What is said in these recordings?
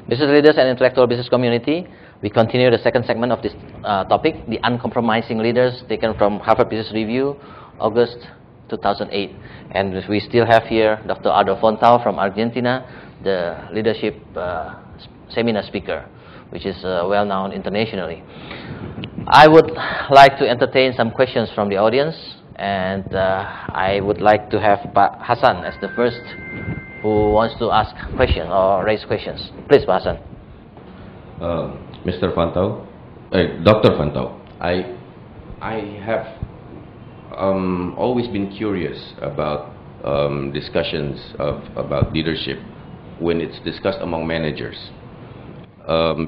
Business leaders and intellectual business community, we continue the second segment of this topic, the Uncompromising Leaders, taken from Harvard Business Review, August 2008. And we still have here Dr. Aldo Fontao from Argentina, the leadership seminar speaker, which is well known internationally. I would like to entertain some questions from the audience, and I would like to have Pak Hasan as the first who wants to ask questions or raise questions. Please, Pak Hasan. Mr. Fontao, Dr. Fontao, I have always been curious about discussions about leadership when it's discussed among managers,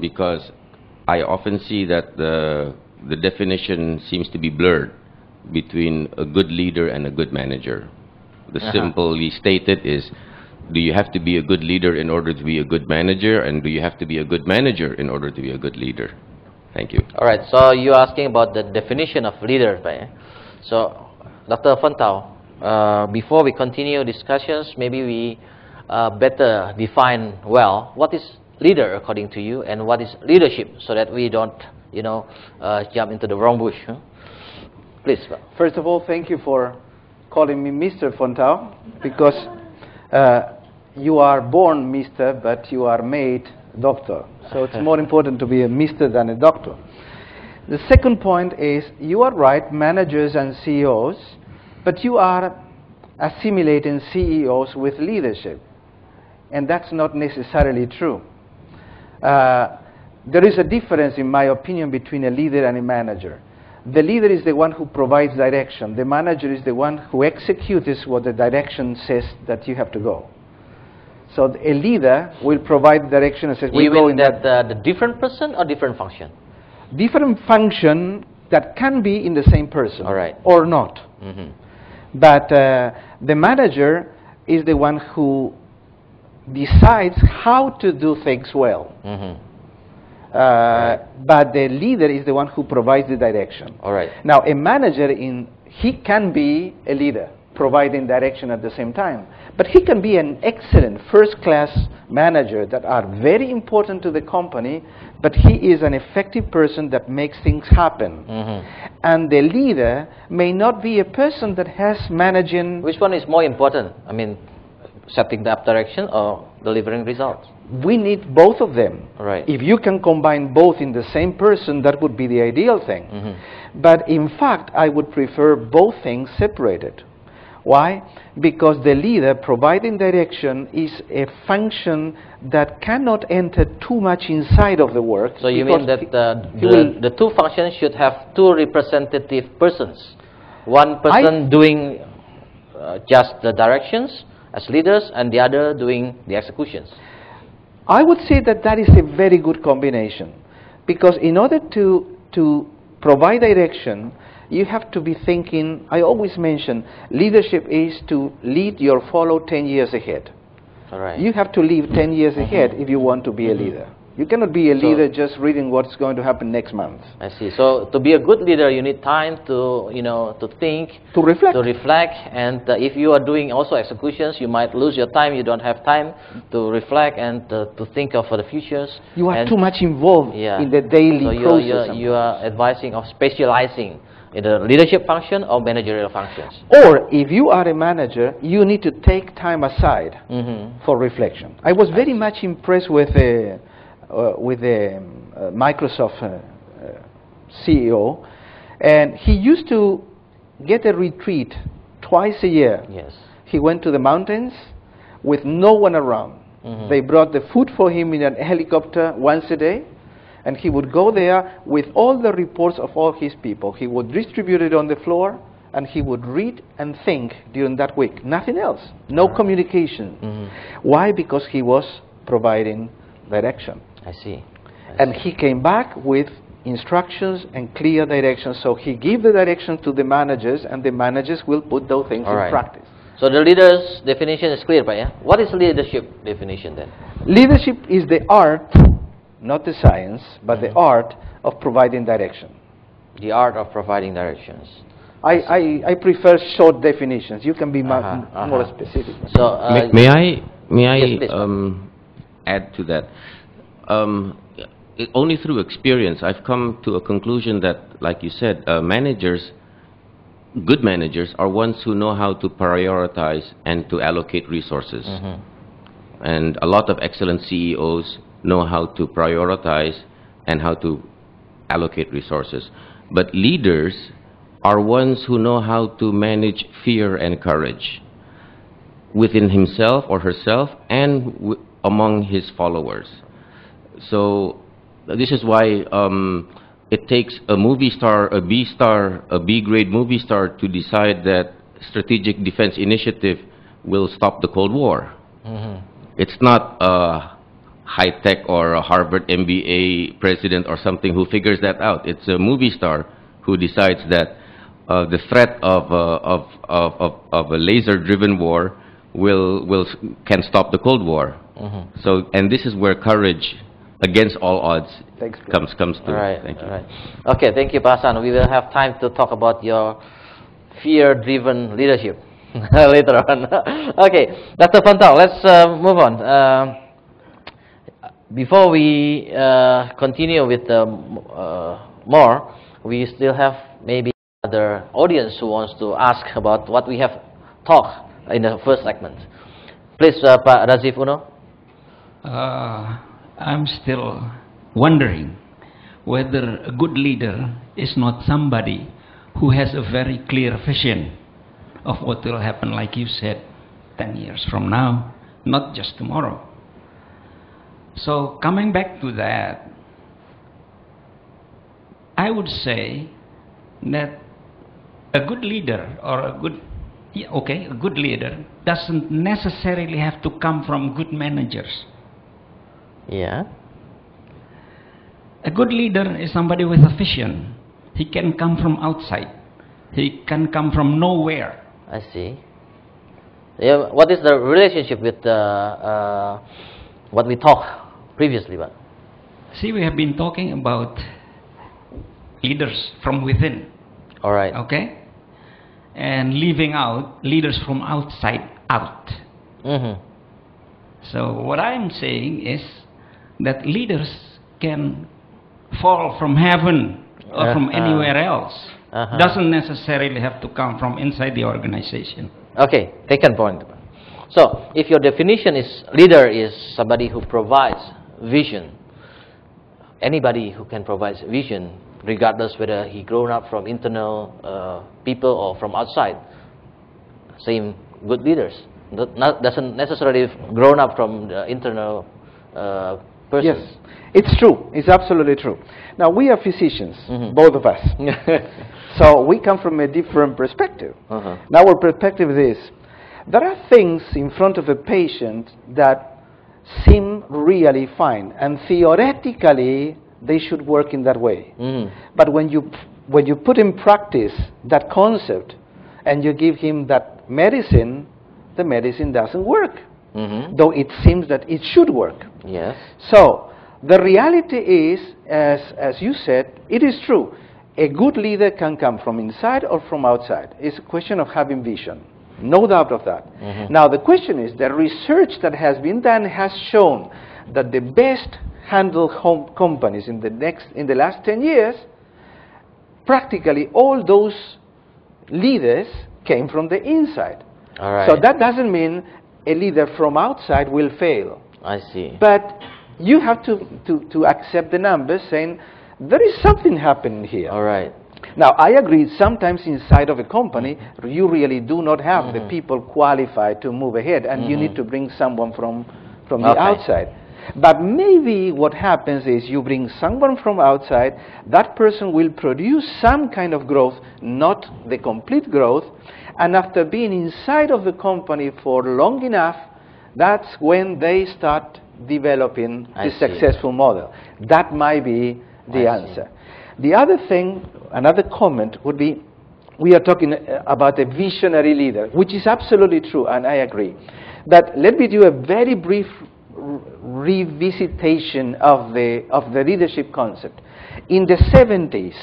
because I often see that the definition seems to be blurred between a good leader and a good manager. The simply stated is, do you have to be a good leader in order to be a good manager, and do you have to be a good manager in order to be a good leader? Thank you. All right, so you're asking about the definition of leader, right? So, Dr. Fontao, before we continue discussions, maybe we better define well what is leader according to you and what is leadership, so that we don't, jump into the wrong bush. Huh? Please. First of all, thank you for calling me Mr. Fontao, because you are born Mr., but you are made Doctor. So it's more important to be a Mr. than a Doctor. The second point is, you are right, managers and CEOs, but you are assimilating CEOs with leadership. And that's not necessarily true. There is a difference, in my opinion, between a leader and a manager. The leader is the one who provides direction. The manager is the one who executes what the direction says that you have to go. So a leader will provide direction and says, you mean that the different person or different function? Different function that can be in the same person. All right. Or not. But the manager is the one who decides how to do things well. But the leader is the one who provides the direction. All right. Now, a manager, he can be a leader, providing direction at the same time. But he can be an excellent first-class manager that are very important to the company, but he is an effective person that makes things happen. And the leader may not be a person that has managing... Which one is more important? I mean, setting the up direction or delivering results? We need both of them. Right. If you can combine both in the same person, that would be the ideal thing. But in fact, I would prefer both things separated. Why? Because the leader providing direction is a function that cannot enter too much inside of the work. So you mean that the two functions should have two representative persons. One person doing just the directions as leaders, and the other doing the executions. I would say that that is a very good combination, because in order to provide direction, you have to be thinking. I always mention leadership is to lead your follow 10 years ahead. All right. You have to live 10 years ahead if you want to be a leader. You cannot be a leader just reading what's going to happen next month. I see. So to be a good leader, you need time to, to think, to reflect. And if you are doing also executions, you might lose your time. You don't have time to reflect and to think of for the futures. You are too much involved in the daily process. You are advising of specializing in the leadership function or managerial functions. Or if you are a manager, you need to take time aside for reflection. I was very much impressed with the Microsoft CEO, and he used to get a retreat twice a year. Yes. He went to the mountains with no one around. They brought the food for him in a helicopter once a day, and he would go there with all the reports of all his people. He would distribute it on the floor, and he would read and think during that week. Nothing else. No communication. Why? Because he was providing direction. I see. And he came back with instructions and clear directions. So he gave the direction to the managers, and the managers will put those things in practice. So the leader's definition is clear, yeah? What is leadership definition then? Leadership is the art, not the science, but the art of providing direction. The art of providing directions. I prefer short definitions. You can be more specific. So may I yes, add to that? only through experience, I've come to a conclusion that, like you said, managers, good managers, are ones who know how to prioritize and to allocate resources. And a lot of excellent CEOs know how to prioritize and how to allocate resources. But leaders are ones who know how to manage fear and courage within himself or herself and among his followers. So this is why it takes a movie star, a B-grade movie star, to decide that Strategic Defense Initiative will stop the Cold War. It's not a high-tech or a Harvard MBA president or something who figures that out. It's a movie star who decides that the threat of a laser-driven war can stop the Cold War. So, and this is where courage against all odds comes to. All right. Thank you. All right. Okay, thank you, Pak Hasan. We will have time to talk about your fear-driven leadership later on. Okay, Dr. Fontao, let's move on. Before we continue with more, we still have maybe other audience who wants to ask about what we have talked in the first segment. Please, Pak Razif Uno. I'm still wondering whether a good leader is not somebody who has a very clear vision of what will happen, like you said, 10 years from now, not just tomorrow. So coming back to that, I would say that a good leader or a good leader doesn't necessarily have to come from good managers. Yeah. A good leader is somebody with a vision. He can come from outside. He can come from nowhere. I see. Yeah. What is the relationship with what we talked previously about? See, we have been talking about leaders from within. All right. Okay? And leaving out leaders from outside out. So what I'm saying is that leaders can fall from heaven or from anywhere else. Doesn't necessarily have to come from inside the organization. Okay, taken point. So, if your definition is leader is somebody who provides vision, anybody who can provide vision, regardless whether he grown up from internal people or from outside, same good leaders. Doesn't necessarily grown up from the internal person. Yes, it's true. It's absolutely true. Now, we are physicians, both of us. So we come from a different perspective. Now, our perspective is this. There are things in front of a patient that seem really fine, and theoretically, they should work in that way. But when you put in practice that concept, and you give him that medicine, the medicine doesn't work. Though it seems that it should work. Yes. So, the reality is, as you said, it is true. A good leader can come from inside or from outside. It's a question of having vision. No doubt of that. Now, the question is, the research that has been done has shown that the best handled home companies in the last 10 years, practically all those leaders came from the inside. All right. So that doesn't mean a leader from outside will fail. I see. But you have to accept the numbers, saying there is something happening here. All right. Now, I agree, sometimes inside of a company, you really do not have the people qualified to move ahead, and you need to bring someone from the outside. But maybe what happens is you bring someone from outside, that person will produce some kind of growth, not the complete growth, and after being inside of the company for long enough, that's when they start developing the successful model. That might be the answer. The other thing, another comment would be, we are talking about a visionary leader, which is absolutely true, and I agree. But let me do a very brief revisitation of the leadership concept. In the 70s,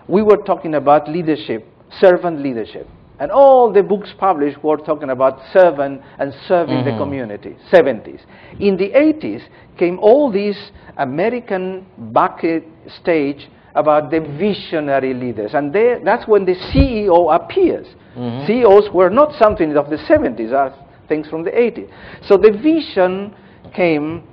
we were talking about leadership, servant leadership. And all the books published were talking about servant and serving the community, 70s. In the 80s came all these American backstage about the visionary leaders. And that's when the CEO appears. CEOs were not something of the 70s, are things from the 80s. So the vision came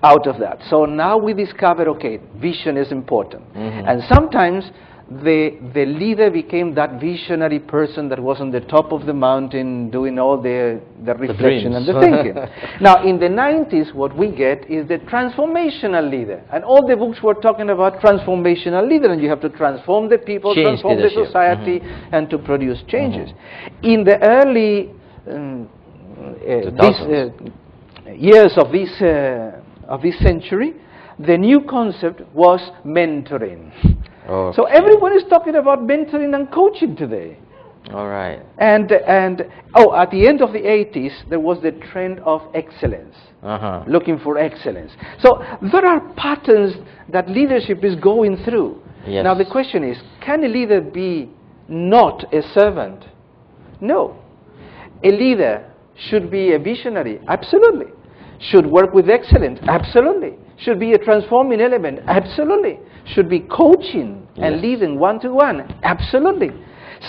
out of that. So now we discover, okay, vision is important. And sometimes the leader became that visionary person that was on the top of the mountain doing all the reflection and the thinking. Now, in the 90s, what we get is the transformational leader. And all the books were talking about transformational leader, and you have to transform the people, transform the society, and to produce changes. In the early years of this century, the new concept was mentoring. So everyone is talking about mentoring and coaching today. All right. And at the end of the 80s, there was the trend of excellence, looking for excellence. So there are patterns that leadership is going through. Yes. Now the question is, can a leader be not a servant? No. A leader should be a visionary. Absolutely. Should work with excellence. Absolutely. Should be a transforming element. Absolutely. Should be coaching and leading one-to-one. Absolutely.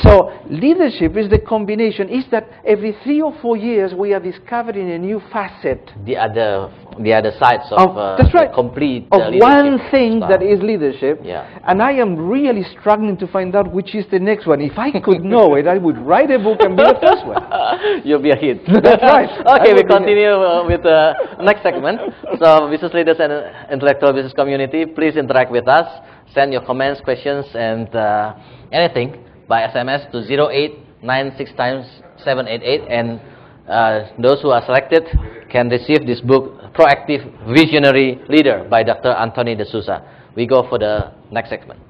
So leadership is the combination. Is that every 3 or 4 years we are discovering a new facet. The other sides of that's right, the complete of leadership one thing style. that is leadership. And I am really struggling to find out which is the next one. If I could know it, I would write a book and be the first one. You'll be a hit. That's right. Okay, we continue with the next segment. So, business leaders and intellectual business community, please interact with us. Send your comments, questions, and anything by SMS to 0896*788, and those who are selected can receive this book, Proactive Visionary Leader by Dr. Anthony D'Souza. We go for the next segment.